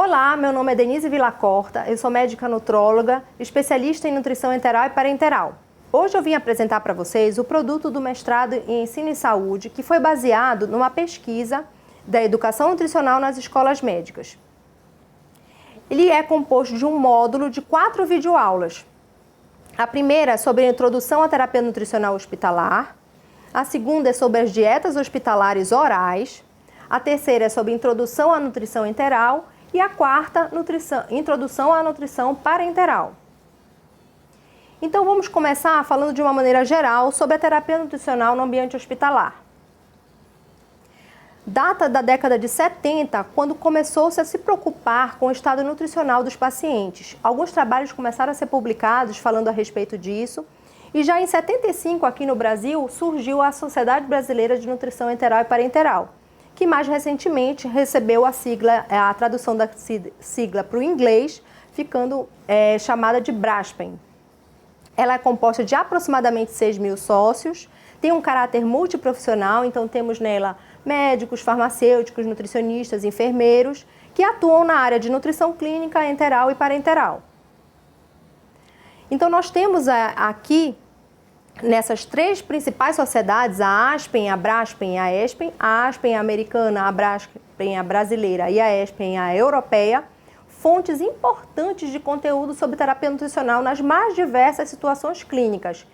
Olá, meu nome é Denise Villacorta, eu sou médica nutróloga, especialista em nutrição enteral e parenteral. Hoje eu vim apresentar para vocês o produto do mestrado em Ensino em Saúde, que foi baseado numa pesquisa da educação nutricional nas escolas médicas. Ele é composto de um módulo de 4 videoaulas. A primeira é sobre a introdução à terapia nutricional hospitalar, a segunda é sobre as dietas hospitalares orais, a terceira é sobre introdução à nutrição enteral e a quarta, introdução à nutrição parenteral. Então vamos começar falando de uma maneira geral sobre a terapia nutricional no ambiente hospitalar. Data da década de 70, quando começou-se a se preocupar com o estado nutricional dos pacientes. Alguns trabalhos começaram a ser publicados falando a respeito disso. E já em 75, aqui no Brasil, surgiu a Sociedade Brasileira de Nutrição Enteral e Parenteral, que mais recentemente recebeu a tradução da sigla para o inglês, ficando chamada de Braskem. Ela é composta de aproximadamente 6.000 sócios, tem um caráter multiprofissional, então temos nela médicos, farmacêuticos, nutricionistas, enfermeiros, que atuam na área de nutrição clínica, enteral e parenteral. Então nós temos aqui, nessas 3 principais sociedades, a ASPEN, a Braskem e a ESPEN, a ASPEN a americana, a Braskem a brasileira e a ESPEN a europeia, fontes importantes de conteúdo sobre terapia nutricional nas mais diversas situações clínicas.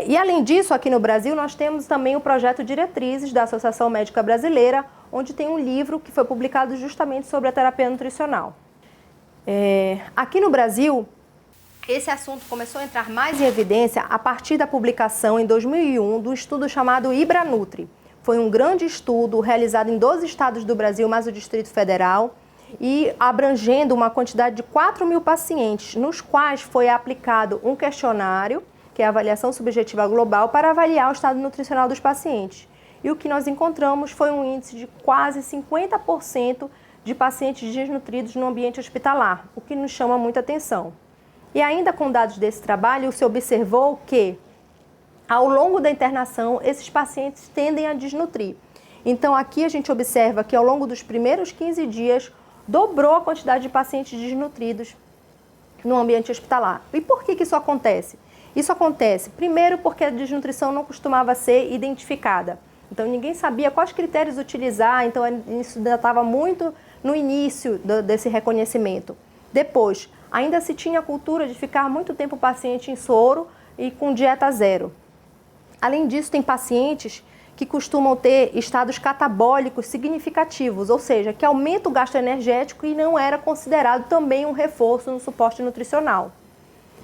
E além disso, aqui no Brasil, nós temos também o projeto Diretrizes da Associação Médica Brasileira, onde tem um livro que foi publicado justamente sobre a terapia nutricional. Aqui no Brasil, esse assunto começou a entrar mais em evidência a partir da publicação em 2001 do estudo chamado IBRANUTRI. Foi um grande estudo realizado em 12 estados do Brasil, mais o Distrito Federal, e abrangendo uma quantidade de 4.000 pacientes, nos quais foi aplicado um questionário, que é a avaliação subjetiva global, para avaliar o estado nutricional dos pacientes. E o que nós encontramos foi um índice de quase 50% de pacientes desnutridos no ambiente hospitalar, o que nos chama muita atenção. E ainda com dados desse trabalho, se observou que, ao longo da internação, esses pacientes tendem a desnutrir. Então, aqui a gente observa que, ao longo dos primeiros 15 dias, dobrou a quantidade de pacientes desnutridos no ambiente hospitalar. E por que isso acontece? Isso acontece, primeiro, porque a desnutrição não costumava ser identificada. Então, ninguém sabia quais critérios utilizar, então isso ainda estava muito no início desse reconhecimento. Depois, ainda se tinha a cultura de ficar muito tempo o paciente em soro e com dieta zero. Além disso, tem pacientes que costumam ter estados catabólicos significativos, ou seja, que aumenta o gasto energético e não era considerado também um reforço no suporte nutricional.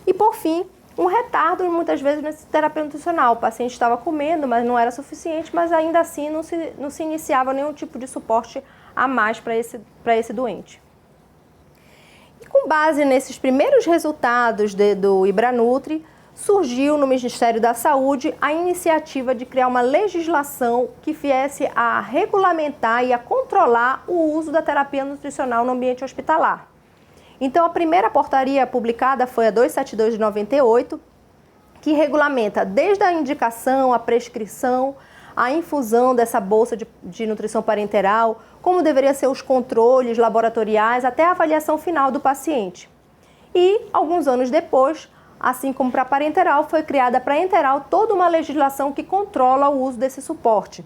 E, por fim, um retardo muitas vezes nessa terapia nutricional. O paciente estava comendo, mas não era suficiente, mas ainda assim não se iniciava nenhum tipo de suporte a mais para esse doente. E com base nesses primeiros resultados do IBRANUTRI, surgiu no Ministério da Saúde a iniciativa de criar uma legislação que viesse a regulamentar e a controlar o uso da terapia nutricional no ambiente hospitalar. Então, a primeira portaria publicada foi a 272 de 98, que regulamenta desde a indicação, a prescrição, a infusão dessa bolsa de nutrição parenteral, como deveriam ser os controles laboratoriais, até a avaliação final do paciente. E, alguns anos depois, assim como para a parenteral, foi criada para a enteral toda uma legislação que controla o uso desse suporte,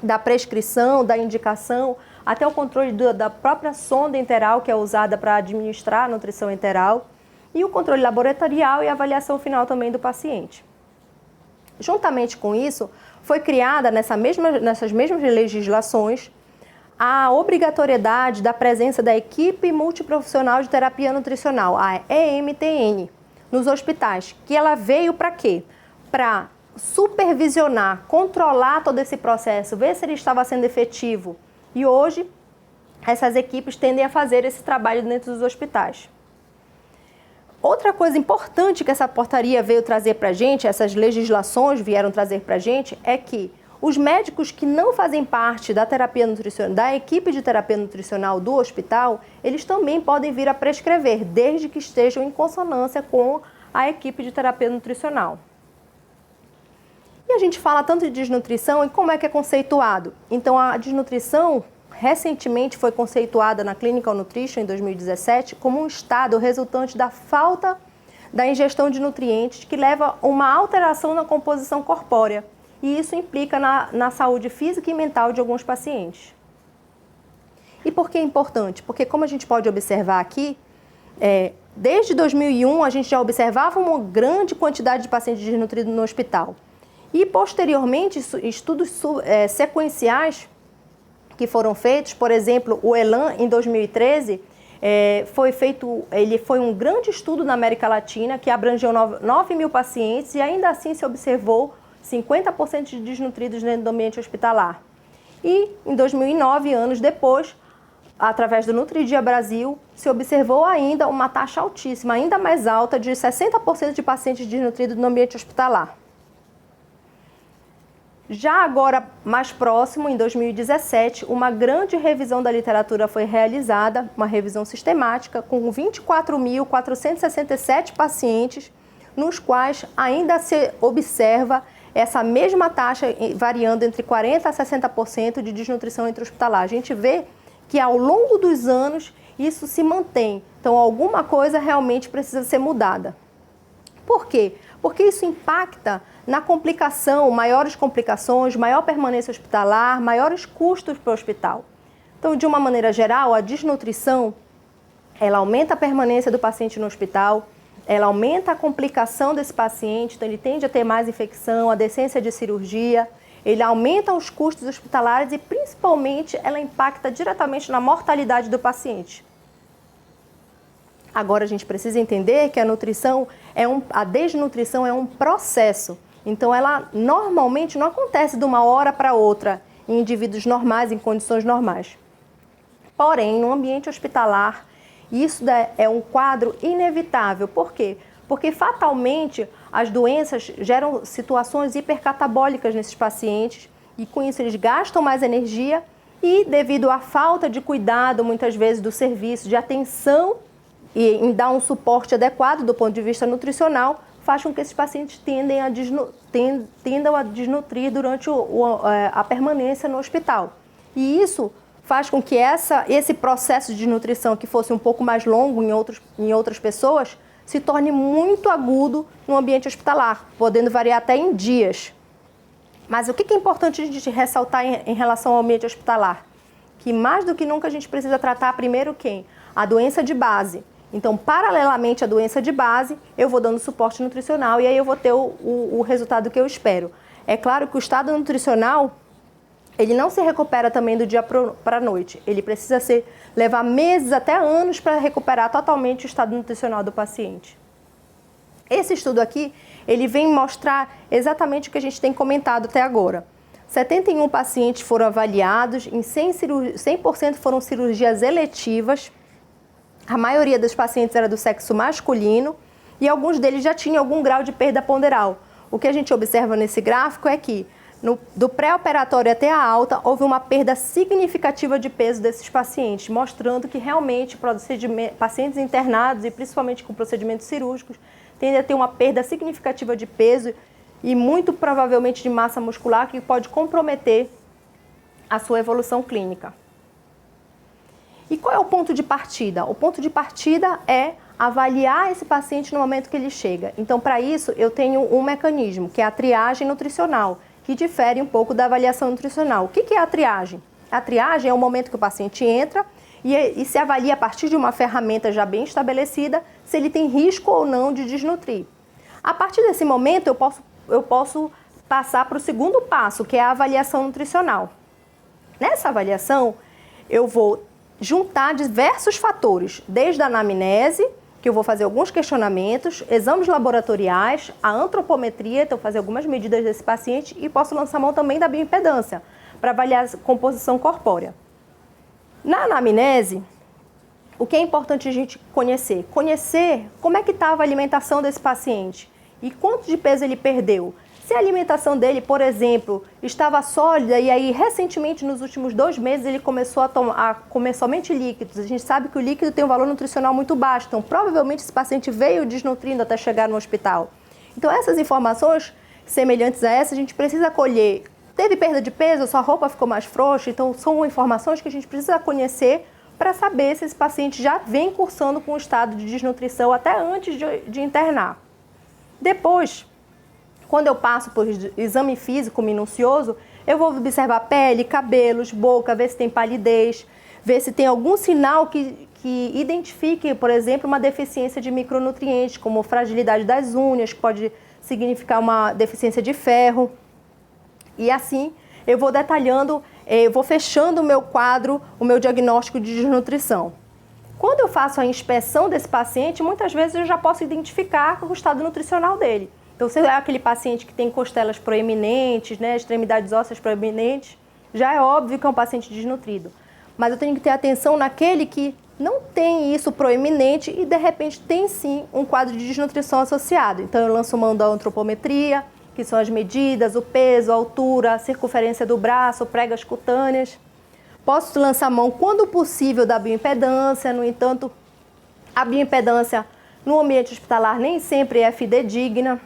da prescrição, da indicação, até o controle da própria sonda enteral, que é usada para administrar a nutrição enteral, e o controle laboratorial e a avaliação final também do paciente. Juntamente com isso, foi criada nessas mesmas legislações a obrigatoriedade da presença da equipe multiprofissional de terapia nutricional, a EMTN, nos hospitais, que ela veio para quê? Para supervisionar, controlar todo esse processo, ver se ele estava sendo efetivo. E hoje, essas equipes tendem a fazer esse trabalho dentro dos hospitais. Outra coisa importante que essa portaria veio trazer para a gente, essas legislações vieram trazer para a gente, é que os médicos que não fazem parte da terapia nutricional, da equipe de terapia nutricional do hospital, eles também podem vir a prescrever, desde que estejam em consonância com a equipe de terapia nutricional. E a gente fala tanto de desnutrição e como é que é conceituado. Então, a desnutrição recentemente foi conceituada na Clinical Nutrition em 2017 como um estado resultante da falta da ingestão de nutrientes que leva a uma alteração na composição corpórea. E isso implica na saúde física e mental de alguns pacientes. E por que é importante? Porque, como a gente pode observar aqui, desde 2001 a gente já observava uma grande quantidade de pacientes desnutridos no hospital. E, posteriormente, estudos sequenciais que foram feitos, por exemplo, o ELAN, em 2013, ele foi um grande estudo na América Latina que abrangeu 9 mil pacientes e ainda assim se observou 50% de desnutridos dentro do ambiente hospitalar. E, em 2009, anos depois, através do Nutridia Brasil, se observou ainda uma taxa altíssima, ainda mais alta, de 60% de pacientes desnutridos no ambiente hospitalar. Já agora, mais próximo, em 2017, uma grande revisão da literatura foi realizada, uma revisão sistemática, com 24.467 pacientes, nos quais ainda se observa essa mesma taxa variando entre 40% a 60% de desnutrição intra-hospitalar. A gente vê que ao longo dos anos isso se mantém, então alguma coisa realmente precisa ser mudada. Por quê? Porque isso impacta na complicação, maiores complicações, maior permanência hospitalar, maiores custos para o hospital. Então, de uma maneira geral, a desnutrição, ela aumenta a permanência do paciente no hospital, ela aumenta a complicação desse paciente, então ele tende a ter mais infecção, a decência de cirurgia, ele aumenta os custos hospitalares e, principalmente, ela impacta diretamente na mortalidade do paciente. Agora, a gente precisa entender que a desnutrição é um processo. Então, ela normalmente não acontece de uma hora para outra em indivíduos normais, em condições normais. Porém, no ambiente hospitalar, isso é um quadro inevitável. Por quê? Porque, fatalmente, as doenças geram situações hipercatabólicas nesses pacientes e, com isso, eles gastam mais energia e, devido à falta de cuidado, muitas vezes, do serviço, de atenção e em dar um suporte adequado do ponto de vista nutricional, faz com que esses pacientes tendam a desnutrir durante a permanência no hospital. E isso faz com que esse processo de nutrição, que fosse um pouco mais longo em outras pessoas, se torne muito agudo no ambiente hospitalar, podendo variar até em dias. Mas o que é importante a gente ressaltar em relação ao ambiente hospitalar? Que mais do que nunca a gente precisa tratar primeiro a doença de base. Então, paralelamente à doença de base, eu vou dando suporte nutricional e aí eu vou ter o resultado que eu espero. É claro que o estado nutricional, ele não se recupera também do dia para a noite. Ele precisa levar meses até anos para recuperar totalmente o estado nutricional do paciente. Esse estudo aqui, ele vem mostrar exatamente o que a gente tem comentado até agora. 71 pacientes foram avaliados, em 100% foram cirurgias eletivas. A maioria dos pacientes era do sexo masculino e alguns deles já tinham algum grau de perda ponderal. O que a gente observa nesse gráfico é que, do pré-operatório até a alta, houve uma perda significativa de peso desses pacientes, mostrando que realmente pacientes internados e principalmente com procedimentos cirúrgicos tendem a ter uma perda significativa de peso e muito provavelmente de massa muscular que pode comprometer a sua evolução clínica. E qual é o ponto de partida? O ponto de partida é avaliar esse paciente no momento que ele chega. Então, para isso, eu tenho um mecanismo, que é a triagem nutricional, que difere um pouco da avaliação nutricional. O que é a triagem? A triagem é o momento que o paciente entra e se avalia a partir de uma ferramenta já bem estabelecida se ele tem risco ou não de desnutrir. A partir desse momento, eu posso passar para o segundo passo, que é a avaliação nutricional. Nessa avaliação, eu vou juntar diversos fatores, desde a anamnese, que eu vou fazer alguns questionamentos, exames laboratoriais, a antropometria, então fazer algumas medidas desse paciente e posso lançar mão também da bioimpedância, para avaliar a composição corpórea. Na anamnese, o que é importante a gente conhecer? Conhecer como é que estava a alimentação desse paciente e quanto de peso ele perdeu. Se a alimentação dele, por exemplo, estava sólida e aí recentemente, nos últimos 2 meses, ele começou a comer somente líquidos. A gente sabe que o líquido tem um valor nutricional muito baixo, então provavelmente esse paciente veio desnutrindo até chegar no hospital. Então essas informações semelhantes a essa a gente precisa colher teve perda de peso, sua roupa ficou mais frouxa, então são informações que a gente precisa conhecer para saber se esse paciente já vem cursando com um estado de desnutrição até antes de internar. Depois, quando eu passo por exame físico minucioso, eu vou observar pele, cabelos, boca, ver se tem palidez, ver se tem algum sinal que identifique, por exemplo, uma deficiência de micronutrientes, como fragilidade das unhas, que pode significar uma deficiência de ferro. E assim eu vou detalhando, eu vou fechando o meu quadro, o meu diagnóstico de desnutrição. Quando eu faço a inspeção desse paciente, muitas vezes eu já posso identificar o estado nutricional dele. Então, se é aquele paciente que tem costelas proeminentes, né, extremidades ósseas proeminentes, já é óbvio que é um paciente desnutrido. Mas eu tenho que ter atenção naquele que não tem isso proeminente e, de repente, tem sim um quadro de desnutrição associado. Então, eu lanço mão da antropometria, que são as medidas, o peso, a altura, a circunferência do braço, pregas cutâneas. Posso lançar mão, quando possível, da bioimpedância. No entanto, a bioimpedância no ambiente hospitalar nem sempre é fidedigna.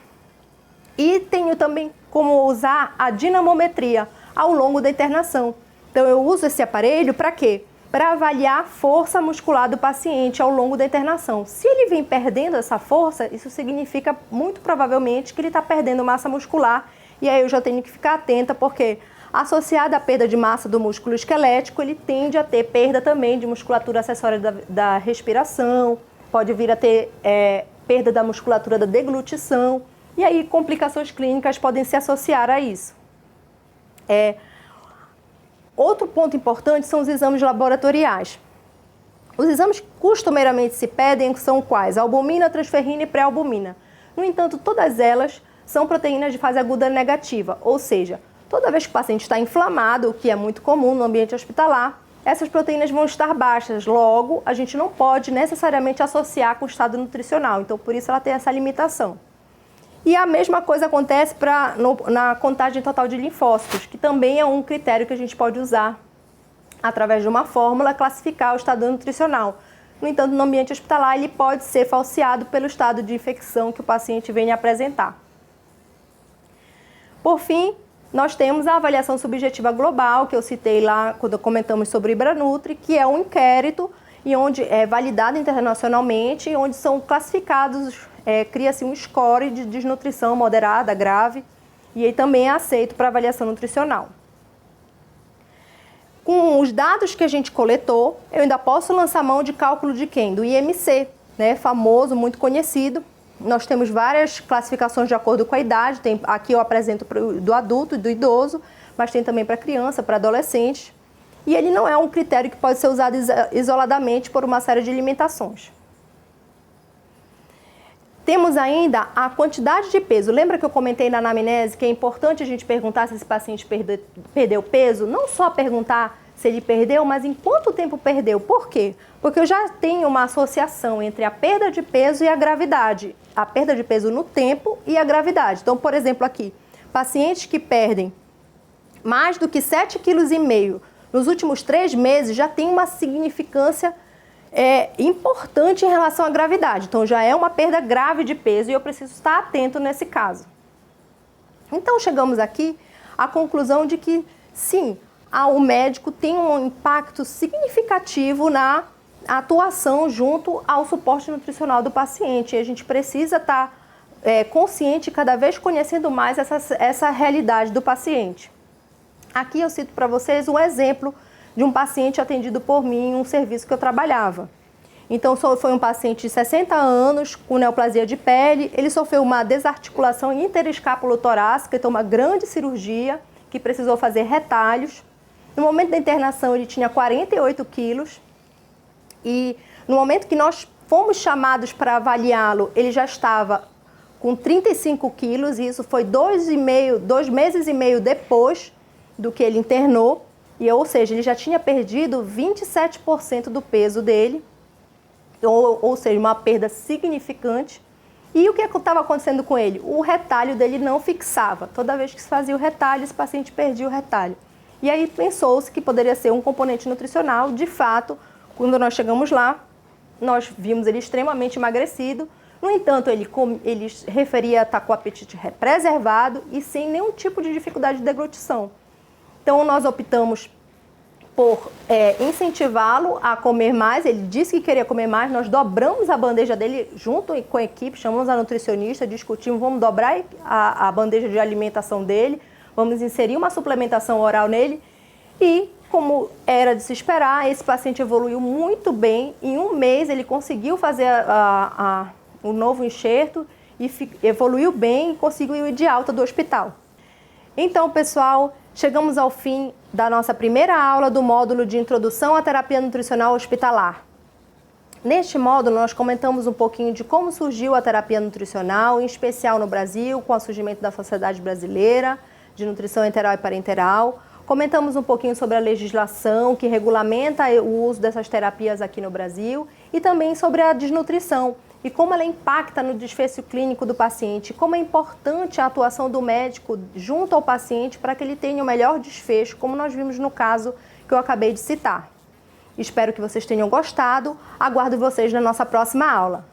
E tenho também como usar a dinamometria ao longo da internação. Então, eu uso esse aparelho para quê? Para avaliar a força muscular do paciente ao longo da internação. Se ele vem perdendo essa força, isso significa muito provavelmente que ele está perdendo massa muscular. E aí eu já tenho que ficar atenta, porque associada à perda de massa do músculo esquelético, ele tende a ter perda também de musculatura acessória da respiração, pode vir a ter perda da musculatura da deglutição. E aí, complicações clínicas podem se associar a isso. Outro ponto importante são os exames laboratoriais. Os exames que costumeiramente se pedem são quais? Albumina, transferrina e pré-albumina. No entanto, todas elas são proteínas de fase aguda negativa, ou seja, toda vez que o paciente está inflamado, o que é muito comum no ambiente hospitalar, essas proteínas vão estar baixas. Logo, a gente não pode necessariamente associar com o estado nutricional, então por isso ela tem essa limitação. E a mesma coisa acontece na contagem total de linfócitos, que também é um critério que a gente pode usar através de uma fórmula, classificar o estado nutricional. No entanto, no ambiente hospitalar, ele pode ser falseado pelo estado de infecção que o paciente vem apresentar. Por fim, nós temos a avaliação subjetiva global, que eu citei lá quando comentamos sobre o Ibranutri, que é um inquérito e onde é validado internacionalmente e onde são classificados, cria-se um score de desnutrição moderada, grave, e aí também é aceito para avaliação nutricional. Com os dados que a gente coletou, eu ainda posso lançar mão de cálculo de quem? Do IMC, né, famoso, muito conhecido. Nós temos várias classificações de acordo com a idade, aqui eu apresento do adulto e do idoso, mas tem também para criança, para adolescente. E ele não é um critério que pode ser usado isoladamente por uma série de limitações. Temos ainda a quantidade de peso. Lembra que eu comentei na anamnese que é importante a gente perguntar se esse paciente perdeu peso? Não só perguntar se ele perdeu, mas em quanto tempo perdeu. Por quê? Porque eu já tenho uma associação entre a perda de peso e a gravidade. A perda de peso no tempo e a gravidade. Então, por exemplo, aqui, pacientes que perdem mais do que 7,5 kg nos últimos 3 meses já tem uma significância importante em relação à gravidade. Então, já é uma perda grave de peso e eu preciso estar atento nesse caso. Então, chegamos aqui à conclusão de que, sim, o médico tem um impacto significativo na atuação junto ao suporte nutricional do paciente. E a gente precisa estar consciente, cada vez conhecendo mais essa realidade do paciente. Aqui eu cito para vocês um exemplo de um paciente atendido por mim em um serviço que eu trabalhava. Então, foi um paciente de 60 anos, com neoplasia de pele. Ele sofreu uma desarticulação interescápulo-torácica, então uma grande cirurgia, que precisou fazer retalhos. No momento da internação, ele tinha 48 quilos. E no momento que nós fomos chamados para avaliá-lo, ele já estava com 35 quilos. E isso foi 2 meses e meio depois do que ele internou. Ou seja, ele já tinha perdido 27% do peso dele, ou seja, uma perda significante. E o que estava acontecendo com ele? O retalho dele não fixava. Toda vez que se fazia o retalho, esse paciente perdia o retalho. E aí pensou-se que poderia ser um componente nutricional. De fato, quando nós chegamos lá, nós vimos ele extremamente emagrecido. No entanto, ele referia estar com o apetite preservado e sem nenhum tipo de dificuldade de deglutição. Então, nós optamos por incentivá-lo a comer mais. Ele disse que queria comer mais, nós dobramos a bandeja dele junto com a equipe, chamamos a nutricionista, discutimos, vamos dobrar a bandeja de alimentação dele, vamos inserir uma suplementação oral nele e, como era de se esperar, esse paciente evoluiu muito bem. Em um mês ele conseguiu fazer o novo enxerto e evoluiu bem e conseguiu ir de alta do hospital. Então, pessoal, chegamos ao fim da nossa primeira aula do módulo de Introdução à Terapia Nutricional Hospitalar. Neste módulo, nós comentamos um pouquinho de como surgiu a terapia nutricional, em especial no Brasil, com o surgimento da Sociedade Brasileira de Nutrição Enteral e Parenteral. Comentamos um pouquinho sobre a legislação que regulamenta o uso dessas terapias aqui no Brasil e também sobre a desnutrição e como ela impacta no desfecho clínico do paciente, como é importante a atuação do médico junto ao paciente para que ele tenha o melhor desfecho, como nós vimos no caso que eu acabei de citar. Espero que vocês tenham gostado, aguardo vocês na nossa próxima aula.